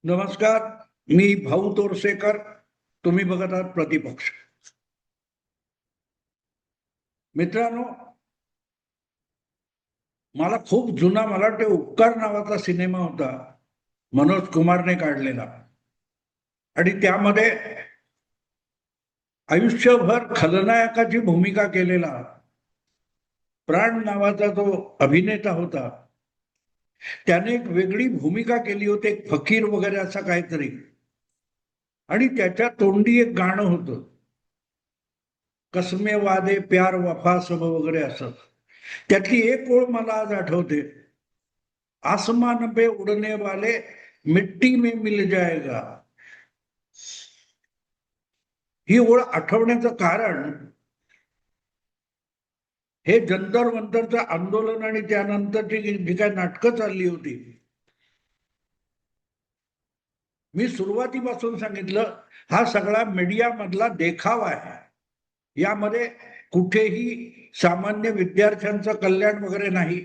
नमस्कार. मी भाऊ तोरसेकर. तुम्ही बघत आहात प्रतिपक्ष. मित्रांनो, मला खूप जुना, मला वाटते उपकार नावाचा सिनेमा होता, मनोज कुमारने काढलेला. आणि त्यामध्ये आयुष्यभर खलनायकाची भूमिका केलेला प्राण नावाचा जो अभिनेता होता, त्याने एक वेगळी भूमिका केली होती, एक फकीर वगैरे असं काहीतरी. आणि त्याच्या तोंडी एक गाणं होतं, कसमे वादे प्यार वफा सब वगैरे असं. त्यातली एक ओळ मला आज आठवते, आसमान पे उडने वाले मिट्टी में मिल जाएगा. ही ओळ आठवण्याचं कारण हे जंतर मंतरचं आंदोलन आणि त्यानंतरची जी काही नाटकं चालली होती. मी सुरुवातीपासून सांगितलं, हा सगळा मीडिया मधला देखावा आहे. यामध्ये कुठेही सामान्य विद्यार्थ्यांचं कल्याण वगैरे नाही,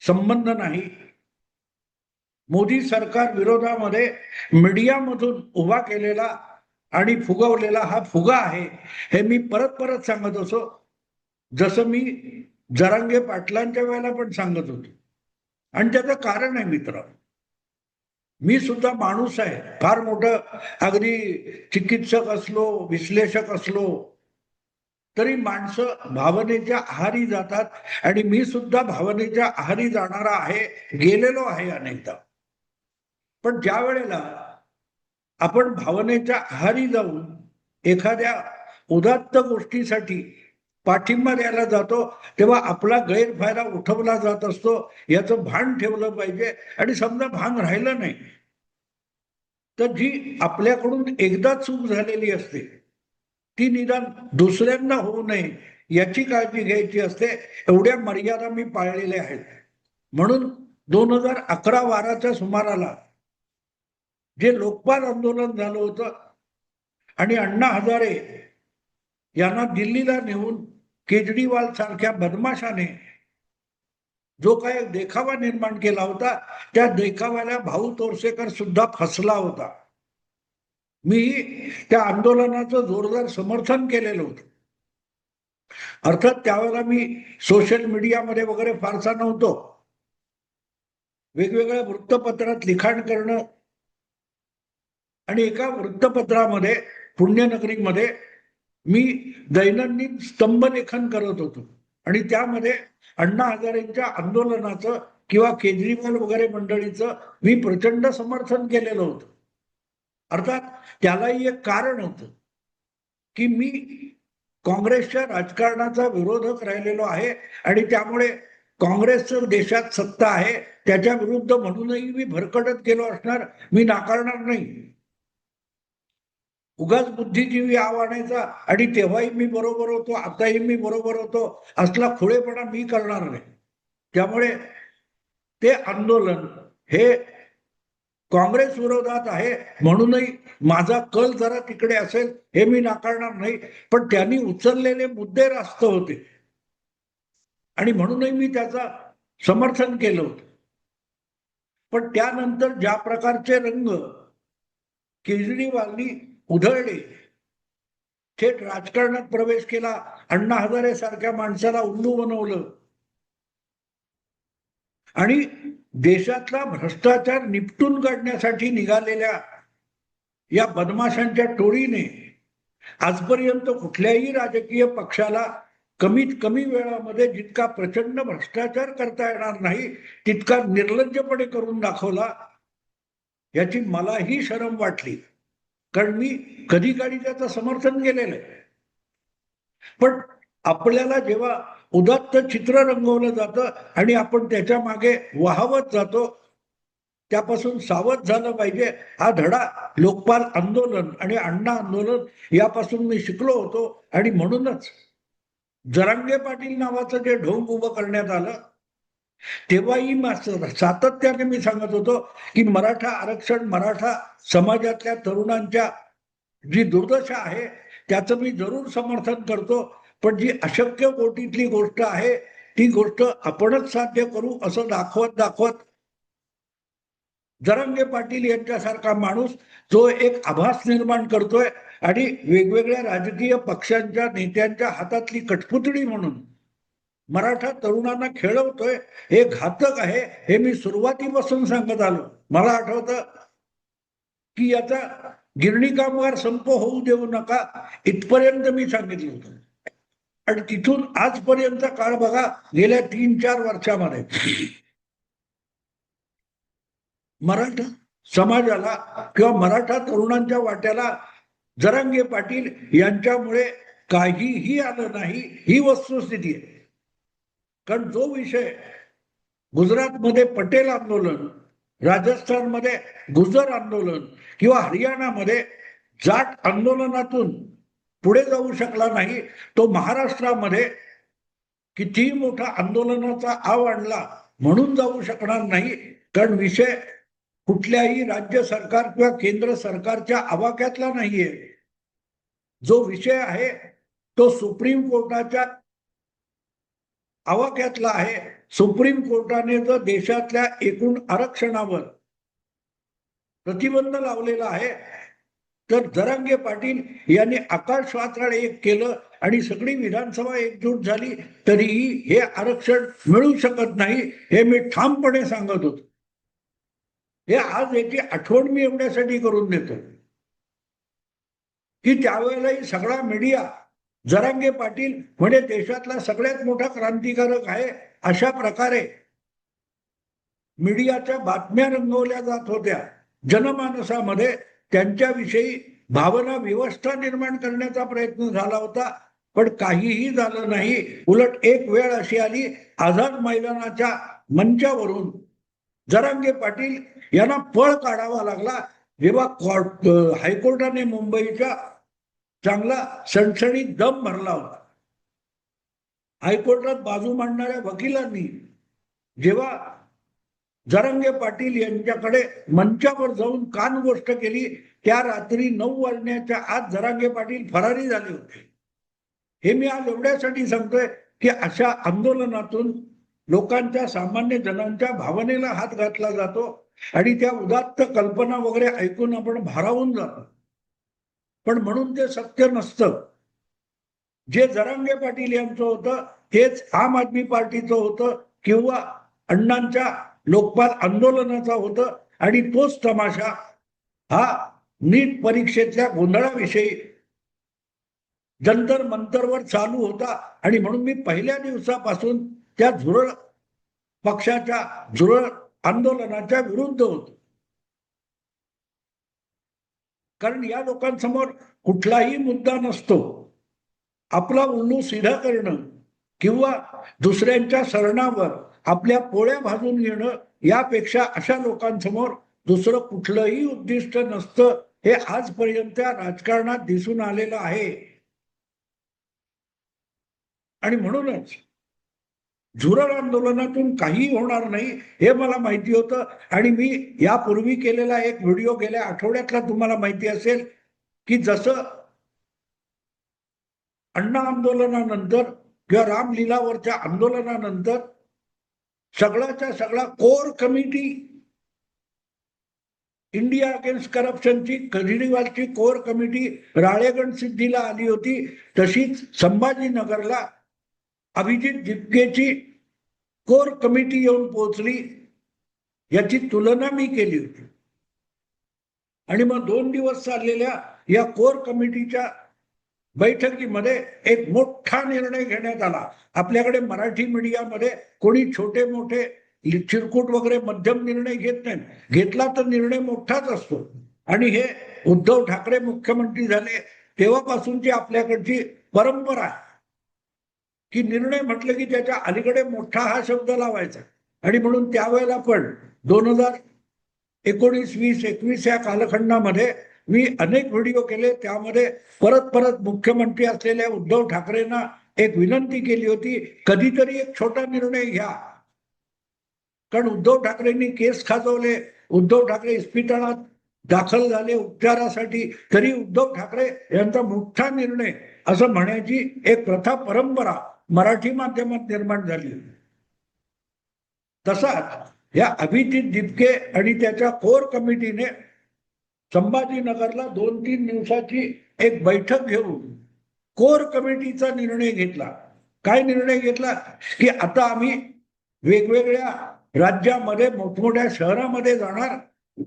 संबंध नाही. मोदी सरकार विरोधामध्ये मीडियामधून उभा केलेला आणि फुगवलेला हा फुगा आहे, हे मी परत परत सांगत असो. जसं मी जरांगे पाटलांच्या वेळेला पण सांगत होतो. आणि त्याचं कारण आहे मित्र, मी सुद्धा माणूस आहे. फार मोठं अगदी चिकित्सक असलो, विश्लेषक असलो, तरी माणसं भावनेच्या आहारी जातात. आणि मी सुद्धा भावनेच्या आहारी जाणारा आहे, गेलेलो आहे अनेकदा. पण ज्या वेळेला आपण भावनेच्या आहारी जाऊन एखाद्या उदात्त गोष्टीसाठी पाठिंबा द्यायला जातो, तेव्हा आपला गैरफायदा उठवला जात असतो. याचं भान ठेवलं पाहिजे. आणि समजा भान राहिलं नाही, तर जी आपल्याकडून एकदा चूक झालेली असते, ती निदान दुसऱ्यांना होऊ नये याची काळजी घ्यायची असते. एवढ्या मर्यादा मी पाळलेल्या आहेत. म्हणून 2011-12च्या सुमाराला जे लोकपाल आंदोलन झालं होतं आणि अण्णा हजारे यांना दिल्लीला नेऊन केजरीवाल सारख्या बदमाशाने जो काय देखावा निर्माण केला होता, त्या देखाव्याला भाऊ तोरसेकर सुद्धा फसला होता. मी त्या आंदोलनाचं जोरदार समर्थन केलेलं होतं. अर्थात त्यावेळेला मी सोशल मीडियामध्ये वगैरे फारसा नव्हतो. वेगवेगळ्या वृत्तपत्रात लिखाण करणं, आणि एका वृत्तपत्रामध्ये, पुण्यनगरीमध्ये, मी दैनंदिन स्तंभलेखन करत होतो. आणि त्यामध्ये अण्णा हजारेंच्या आंदोलनाचं किंवा केजरीवाल वगैरे मंडळीचं मी प्रचंड समर्थन केलेलं होतं. अर्थात त्यालाही एक कारण होतं की मी काँग्रेसच्या राजकारणाचा विरोधक राहिलेलो आहे. आणि त्यामुळे काँग्रेसचं देशात सत्ता आहे, त्याच्या विरुद्ध म्हणूनही मी भरकटत गेलो असणार, मी नाकारणार नाही. उगाच बुद्धिजीवी आव आणायचा आणि तेव्हाही मी बरोबर होतो, आताही मी बरोबर होतो, असला खुळेपणा मी करणार नाही. त्यामुळे ते आंदोलन हे काँग्रेस विरोधात आहे म्हणूनही माझा कल जरा तिकडे असेल, हे मी नाकारणार नाही. पण त्यांनी उचललेले मुद्दे रास्त होते आणि म्हणूनही मी त्याचा समर्थन केलं होतं. पण त्यानंतर ज्या प्रकारचे रंग केजरीवालनी उधळले, थेट राजकारणात प्रवेश केला, अण्णा हजारे सारख्या माणसाला उल्लू बनवलं, आणि देशातला भ्रष्टाचार निपटून काढण्यासाठी निघालेल्या या बदमाशांच्या टोळीने आजपर्यंत कुठल्याही राजकीय पक्षाला कमीत कमी वेळामध्ये जितका प्रचंड भ्रष्टाचार करता येणार नाही, तितका निर्लज्जपणे करून दाखवला. याची मलाही शरम वाटली, कारण मी कधी काळी त्याचं समर्थन केलेलं आहे. पण आपल्याला जेव्हा उदात्त चित्र रंगवलं जातं आणि आपण त्याच्या मागे वाहवत जातो, त्यापासून सावध झालं पाहिजे. हा धडा लोकपाल आंदोलन आणि अण्णा आंदोलन यापासून मी शिकलो होतो. आणि म्हणूनच जरांगे पाटील नावाचं जे ढोंग उभं करण्यात आलं, तेव्हाही सातत्याने मी सांगत होतो की मराठा आरक्षण, मराठा समाजातल्या तरुणांच्या जी दुर्दशा आहे त्याचं मी जरूर समर्थन करतो. पण जी अशक्य कोटीतली गोष्ट आहे, ती गोष्ट आपणच साध्य करू असं दाखवत दाखवत जरांगे पाटील यांच्यासारखा माणूस जो एक आभास निर्माण करतोय आणि वेगवेगळ्या राजकीय पक्षांच्या नेत्यांच्या हातातली कठपुतळी म्हणून मराठा तरुणांना खेळवतोय, हे घातक आहे. हे मी सुरुवातीपासून सांगत आलो. मला आठवतं की याचा गिरणी कामगार संप होऊ देऊ नका इथपर्यंत मी सांगितलं होतं. आणि तिथून आजपर्यंत काळ बघा, गेल्या 3-4 वर्षामध्ये मराठा समाजाला किंवा मराठा तरुणांच्या वाट्याला जरांगे पाटील यांच्यामुळे काहीही आलं नाही, ही वस्तुस्थिती आहे. कारण जो विषय गुजरातमध्ये पटेल आंदोलन, राजस्थानमध्ये गुजर आंदोलन किंवा हरियाणामध्ये जाट आंदोलनातून पुढे जाऊ शकला नाही, तो महाराष्ट्रामध्ये कितीही मोठा आंदोलनाचा आव आणला म्हणून जाऊ शकणार नाही. कारण विषय कुठल्याही राज्य सरकार किंवा केंद्र सरकारच्या आवाक्यातला नाहीये. जो विषय आहे तो सुप्रीम कोर्टाच्या आवाक्यातला आहे. सुप्रीम कोर्टाने जर देशातल्या एकूण आरक्षणावर प्रतिबंध लावलेला आहे, तर जरांगे पाटील यांनी आकाश पाताळ एक केलं आणि सगळी विधानसभा एकजूट झाली तरीही हे आरक्षण मिळू शकत नाही, हे मी ठामपणे सांगत होतो. हे आज याची आठवण मी एवढ्यासाठी करून देतो की त्यावेळेलाही सगळा मीडिया जरांगे पाटील म्हणजे देशातला सगळ्यात मोठा क्रांतिकारक आहे अशा प्रकारे मीडियाच्या बातम्या रंगवल्या जात होत्या. जनमानसामध्ये त्यांच्याविषयी भावना व्यवस्था निर्माण करण्याचा प्रयत्न झाला होता, पण काहीही झालं नाही. उलट एक वेळ अशी आली, आझाद मैदानाच्या मंचावरून जरांगे पाटील यांना पळ काढावा लागला, जेव्हा हायकोर्टाने मुंबईच्या चांगला सणसणीत दम भरला होता. हायकोर्टात बाजू मांडणाऱ्या वकिलांनी जेव्हा जरांगे पाटील यांच्याकडे मंचावर जाऊन कान गोष्ट केली, त्या रात्री 9 वाजण्याच्या आत जरांगे पाटील फरारी झाले होते. हे मी आज एवढ्यासाठी सांगतोय की अशा आंदोलनातून लोकांच्या, सामान्य जनांच्या भावनेला हात घातला जातो आणि त्या उदात्त कल्पना वगैरे ऐकून आपण भारावून जातो. पण म्हणून ते सत्य नसतं. जे जरांगे पाटील यांचं होतं हेच आम आदमी पार्टीचं होतं किंवा अण्णांच्या लोकपाल आंदोलनाचा होतं. आणि तोच तमाशा हा नीट परीक्षेतल्या गोंधळाविषयी जंतर मंतरवर चालू होता. आणि म्हणून मी पहिल्या दिवसापासून त्या झुरळ पक्षाच्या, झुरळ आंदोलनाच्या विरुद्ध होतो. कारण या लोकांसमोर कुठलाही मुद्दा नसतो. आपला उल्लू सीधा करणं किंवा दुसऱ्यांच्या शरणावर आपल्या पोळ्या भाजून घेणं, यापेक्षा अशा लोकांसमोर दुसरं कुठलंही उद्दिष्ट नसतं. हे आजपर्यंत राजकारणात दिसून आलेलं आहे. आणि म्हणूनच झुरळ आंदोलनातून काही होणार नाही हे मला माहिती होतं. आणि मी यापूर्वी केलेला एक व्हिडिओ गेल्या आठवड्यातला तुम्हाला माहिती असेल की जसं अण्णा आंदोलनानंतर किंवा रामलीलावरच्या आंदोलनानंतर सगळ्याच्या सगळा कोर कमिटी, इंडिया अगेन्स्ट करप्शनची, केजरीवालची कोर कमिटी राळेगण सिद्धीला आली होती, तशीच संभाजीनगरला अभिजित दिपकेची कोर कमिटी येऊन पोहोचली. याची तुलना मी केली होती. आणि मग 2 दिवस चाललेल्या या कोर कमिटीच्या बैठकीमध्ये एक मोठा निर्णय घेण्यात आला. आपल्याकडे मराठी मीडियामध्ये कोणी छोटे मोठे चिरकुट वगैरे मध्यम निर्णय घेत नाही. घेतला तर निर्णय मोठाच असतो. आणि हे उद्धव ठाकरे मुख्यमंत्री झाले तेव्हापासूनची आपल्याकडची परंपरा आहे की निर्णय म्हटलं की त्याच्या अलीकडे मोठा हा शब्द लावायचा. आणि म्हणून त्यावेळेला पण 2019, 20, 21 या कालखंडामध्ये मी अनेक व्हिडिओ केले. त्यामध्ये परत परत मुख्यमंत्री असलेल्या उद्धव ठाकरेंना एक विनंती केली होती, कधीतरी एक छोटा निर्णय घ्या. कारण उद्धव ठाकरेंनी केस खाजवले, उद्धव ठाकरे इस्पितळात दाखल झाले उपचारासाठी, तरी उद्धव ठाकरे यांचा मोठा निर्णय असं म्हणण्याची एक प्रथा, परंपरा मराठी माध्यमात निर्माण झाली. तसाच या अभिजित दिपके आणि त्याच्या कोर कमिटीने संभाजीनगरला 2-3 दिवसाची एक बैठक घेऊन कोर कमिटीचा निर्णय घेतला. काय निर्णय घेतला की आता आम्ही वेगवेगळ्या राज्यामध्ये मोठमोठ्या शहरामध्ये जाणार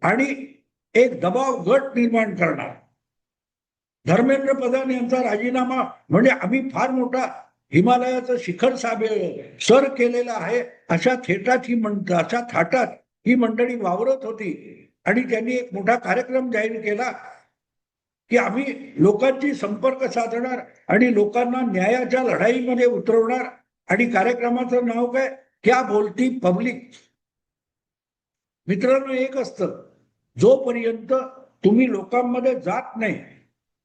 आणि एक दबाव गट निर्माण करणार. धर्मेंद्र प्रधान यांचा राजीनामा म्हणजे आम्ही फार मोठा हिमालयाचं शिखर सर केलेला आहे अशा अशा थाटात ही मंडळी वावरत होती आणि त्यांनी एक मोठा कार्यक्रम जाहीर केला की आम्ही लोकांची संपर्क साधणार आणि लोकांना न्यायाच्या लढाईमध्ये उतरवणार. आणि कार्यक्रमाचं नाव काय, क्या बोलती पब्लिक. मित्रांनो, एक असतं, जोपर्यंत तुम्ही लोकांमध्ये जात नाही,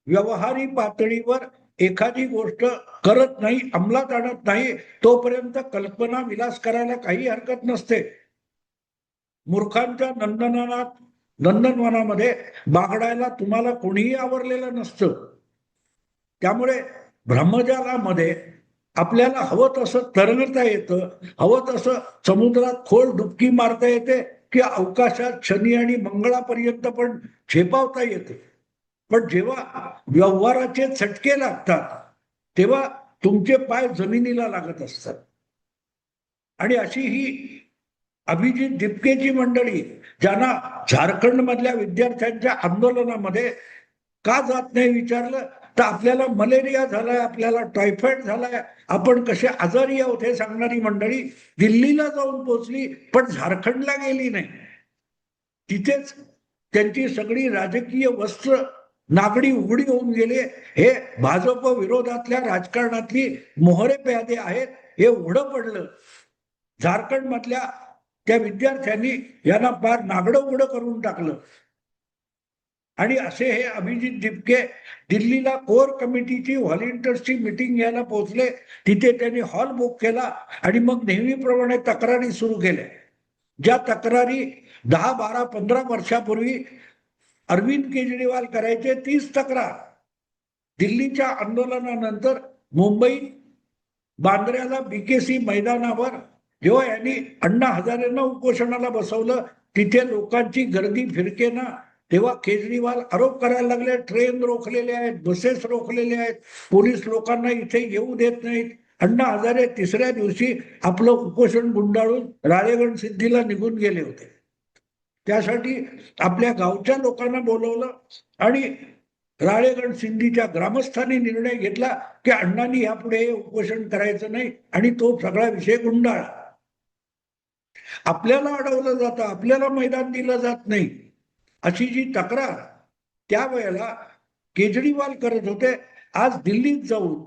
व्यवहारी पातळीवर एखादी गोष्ट करत नाही, अंमलात आणत नाही, तोपर्यंत कल्पना विलास करायला काही हरकत नसते. मूर्खांच्या नंदनवनामध्ये बागडायला तुम्हाला कोणीही आवरलेलं नसतं. त्यामुळे ब्रह्मजालामध्ये आपल्याला हवं तसं तरंगता येतं, हवं तसं समुद्रात खोल डुबकी मारता येते की अवकाशात शनी आणि मंगळापर्यंत पण झेपावता येते. पण जेव्हा व्यवहाराचे चटके लागतात तेव्हा तुमचे पाय जमिनीला लागत असतात. आणि अशी ही अभिजित दिपकेची मंडळी, ज्यांना झारखंड मधल्या विद्यार्थ्यांच्या आंदोलनामध्ये का जात नाही विचारलं तर आपल्याला मलेरिया झालाय, आपल्याला टायफॉइड झालाय, आपण कसे आजारी आहोत हे सांगणारी मंडळी दिल्लीला जाऊन पोहोचली पण झारखंडला गेली नाही. तिथेच त्यांची सगळी राजकीय वस्त्र नागडी उघडी होऊन गेले. हे भाजप विरोधातल्या राजकारणातली मोहरे प्यादे आहेत हे उघडं पडलं. झारखंड मधल्या त्या विद्यार्थ्यांनी यांना फार नागडं उघडं करून टाकलं. आणि असे हे अभिजित दिपके दिल्लीला कोर कमिटीची व्हॉलेंटियर्सची मीटिंग घ्यायला पोहोचले. तिथे त्यांनी हॉल बुक केला आणि मग नेहमीप्रमाणे तक्रारी सुरू केल्या. ज्या तक्रारी 10, 12, 15 वर्षापूर्वी अरविंद केजरीवाल करायचे, 30 तक्रार दिल्लीच्या आंदोलनानंतर मुंबईत बांद्र्याला बीकेसी मैदानावर जेव्हा यांनी अण्णा हजारेंना उपोषणाला बसवलं, तिथे लोकांची गर्दी फिरकेना, तेव्हा केजरीवाल आरोप करायला लागले, ट्रेन रोखलेले आहेत, बसेस रोखलेले आहेत, पोलीस लोकांना इथे येऊ देत नाहीत. अण्णा हजारे तिसऱ्या दिवशी आपलं उपोषण गुंडाळून राळेगण सिद्धीला निघून गेले होते. त्यासाठी आपल्या गावच्या लोकांना बोलवलं आणि राळेगण सिंधीच्या ग्रामस्थांनी निर्णय घेतला की अण्णांनी यापुढे उपोषण करायचं नाही आणि तो सगळा विषय गुंडाळा. आपल्याला अडवलं जातं, आपल्याला मैदान दिलं जात नाही, अशी जी तक्रार त्यावेळेला केजरीवाल करत होते, आज दिल्लीत जाऊन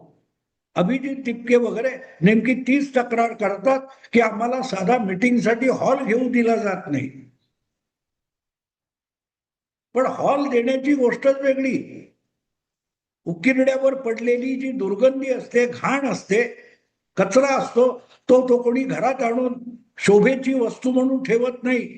अभिजित दिपके वगैरे नेमकी 30 तक्रार करतात की आम्हाला साधा मीटिंगसाठी हॉल घेऊ दिला जात नाही. पण हॉल देण्याची गोष्टच वेगळी. उकिरड्यावर पडलेली जी दुर्गंधी असते, घाण असते, कचरा असतो, तो कोणी घरात आणून शोभेची वस्तू म्हणून ठेवत नाही.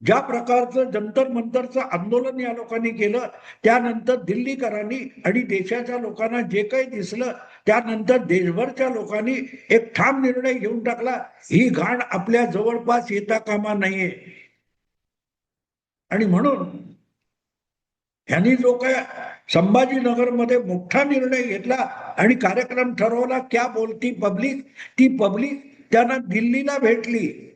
ज्या प्रकारचं जंतर मंतरचं आंदोलन या लोकांनी केलं, त्यानंतर दिल्लीकरांनी आणि देशाच्या लोकांना जे काही दिसलं, त्यानंतर देशभरच्या लोकांनी एक ठाम निर्णय घेऊन टाकला, ही घाण आपल्या जवळपास येता कामा नाहीये. आणि म्हणून यांनी जो काय संभाजीनगरमध्ये मोठा निर्णय घेतला आणि कार्यक्रम ठरवला, क्या बोलती पब्लिक, ती पब्लिक त्यांना दिल्लीला भेटली.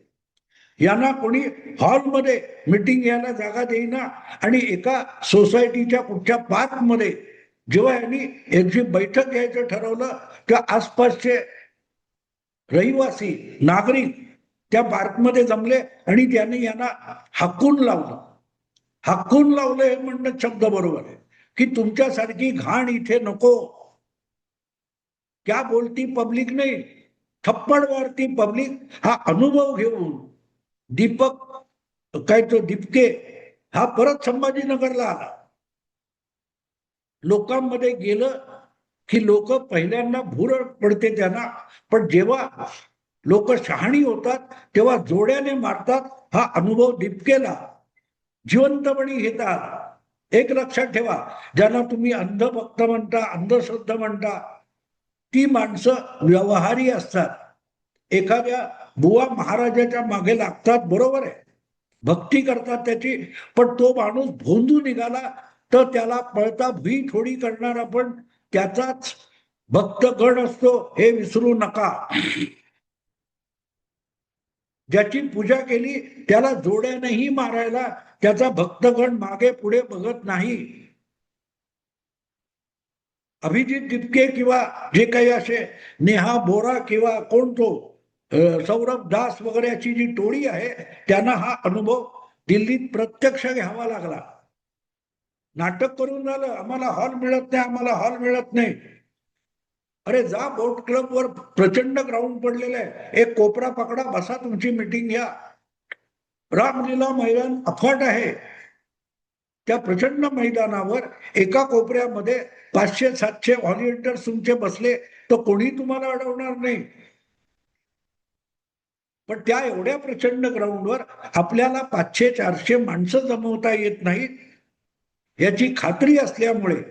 यांना कोणी हॉलमध्ये मीटिंग घ्यायला जागा देईना आणि एका सोसायटीच्या कुठच्या पार्कमध्ये जेव्हा यांनी यांची बैठक घ्यायचं ठरवलं, त्या आसपासचे रहिवासी नागरिक त्या पार्कमध्ये जमले आणि त्यांनी यांना हाकून लावलं. हाकून लावलं हे म्हणणं शब्द बरोबर आहे की तुमच्यासारखी घाण इथे नको. क्या बोलती पब्लिक नाही, थप्पड मारती पब्लिक हा अनुभव घेऊन दिपके हा परत संभाजीनगरला आला. लोकांमध्ये गेलं की लोक पहिल्यांदा भूर पडते त्यांना, पण जेव्हा लोक शहाणी होतात तेव्हा जोड्याने मारतात. हा अनुभव दिपकेला जिवंतपणे घेतात. एक लक्षात ठेवा, ज्यांना तुम्ही अंधभक्त म्हणता, अंधश्रद्धा म्हणता, ती माणसं व्यवहारी असतात. एखाद्या बुवा महाराजाच्या मागे लागतात, बरोबर आहे, भक्ती करतात त्याची, पण तो माणूस भोंदू निघाला तर त्याला पळता भुई थोडी करणार आपण, त्याचाच भक्तगण असतो हे विसरू नका. ज्याची पूजा केली त्याला जोड्यानेही मारायला त्याचा भक्तगण मागे पुढे बघत नाही. अभिजित दिपके किंवा जे काही असे नेहा बोरा किंवा कोण तो सौरभ दास वगैरे याची जी टोळी आहे, त्यांना हा अनुभव दिल्लीत प्रत्यक्ष घ्यावा लागला. नाटक करून झालं, आम्हाला हॉल मिळत नाही, आम्हाला हॉल मिळत नाही. अरे जा बोट क्लब वर प्रचंड ग्राउंड पडलेलं आहे, एक कोपरा पकडा, बसा, तुमची मीटिंग घ्या. रामलीला मैदान अफाट आहे, त्या प्रचंड मैदानावर एका कोपऱ्यामध्ये 500-700 व्हॉलिंटियर्स तुमचे बसले तर कोणी तुम्हाला अडवणार नाही. पण त्या एवढ्या प्रचंड ग्राउंडवर आपल्याला 500-400 माणसं जमवता येत नाहीत याची खात्री असल्यामुळे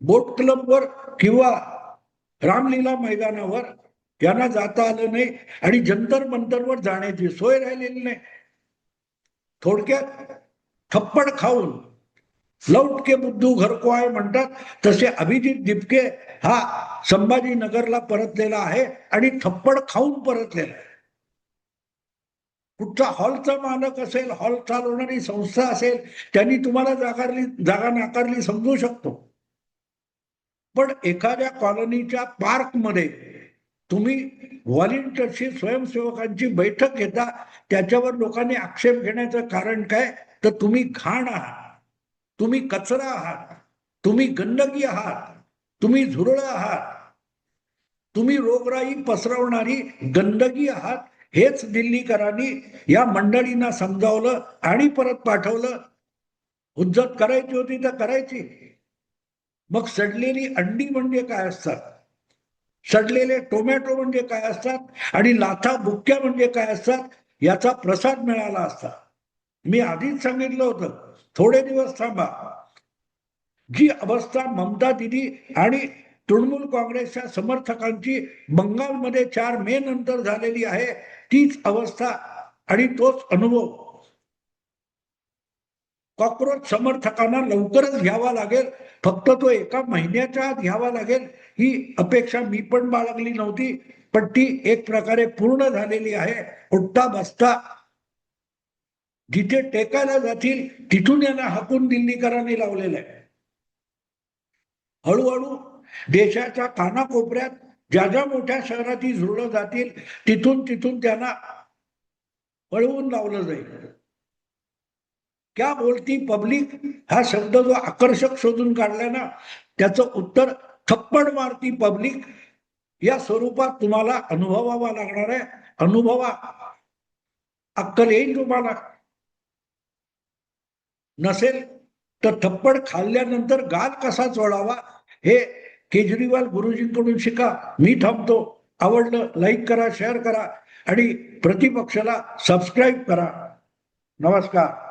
बोट क्लबवर किंवा रामलीला मैदानावर यांना जाता आलं नाही आणि जंतर मंतरवर जाण्याची सोय राहिलेली नाही. थोडक्यात थप्पड खाऊन लौट के बुद्धू घर को आए म्हणतात, तसे अभिजित दिपके हा संभाजीनगरला परतलेला आहे आणि थप्पड खाऊन परतलेला आहे. कुठचा हॉलचा मालक असेल, हॉल चालवणारी संस्था असेल, त्यांनी तुम्हाला जागा नाकारली समजू शकतो, पण एखाद्या कॉलनीच्या पार्कमध्ये तुम्ही व्हॉलिंटियरची, स्वयंसेवकांची बैठक घेता, त्याच्यावर लोकांनी आक्षेप घेण्याचं कारण काय? तर तुम्ही घाण आहात, तुम्ही कचरा आहात, तुम्ही गंदगी आहात, तुम्ही झुरळ आहात, तुम्ही रोगराई पसरवणारी गंदगी आहात. हेच दिल्लीकरांनी या मंडळींना समजावलं आणि परत पाठवलं. हुज्जत करायची होती तर करायची. मग सडलेली अंडी म्हणजे काय असतात, सडलेले टोमॅटो म्हणजे काय असतात आणि लाथा बुक्क्या म्हणजे काय असतात याचा प्रसाद मिळाला असता. मी आधीच सांगितलं होतं, थोडे दिवस थांबा. जी अवस्था ममता दिदी आणि तृणमूल काँग्रेसच्या समर्थकांची बंगालमध्ये 4 मे नंतर झालेली आहे, तीच अवस्था आणि तोच अनुभव कॉक्रोच समर्थकांना लवकरच घ्यावा लागेल. फक्त तो 1 महिन्याच्या आत घ्यावा लागेल ही अपेक्षा मी पण बाळगली नव्हती, पण ती एक प्रकारे पूर्ण झालेली आहे. उठता बसता जिथे टेकायला जातील तिथून यांना हाकून दिल्लीकरांनी लावलेलं आहे. हळूहळू देशाच्या कानाकोपऱ्यात ज्या ज्या मोठ्या शहरात ही झुरळं जातील तिथून तिथून त्यांना पळवून लावलं जाईल. क्या बोलती पब्लिक हा शब्द जो आकर्षक शोधून काढलाय ना, त्याचं उत्तर थप्पड मारती पब्लिक या स्वरूपात तुम्हाला अनुभवावा लागणार आहे. अनुभवा, अक्कल येईल तुम्हाला. नसेल तर थप्पड खाल्ल्यानंतर गाल कसा चोळावा हे केजरीवाल गुरुजींकडून शिका. मी थांबतो. आवडलं लाईक करा, शेअर करा आणि प्रतिपक्षाला सबस्क्राईब करा. नमस्कार.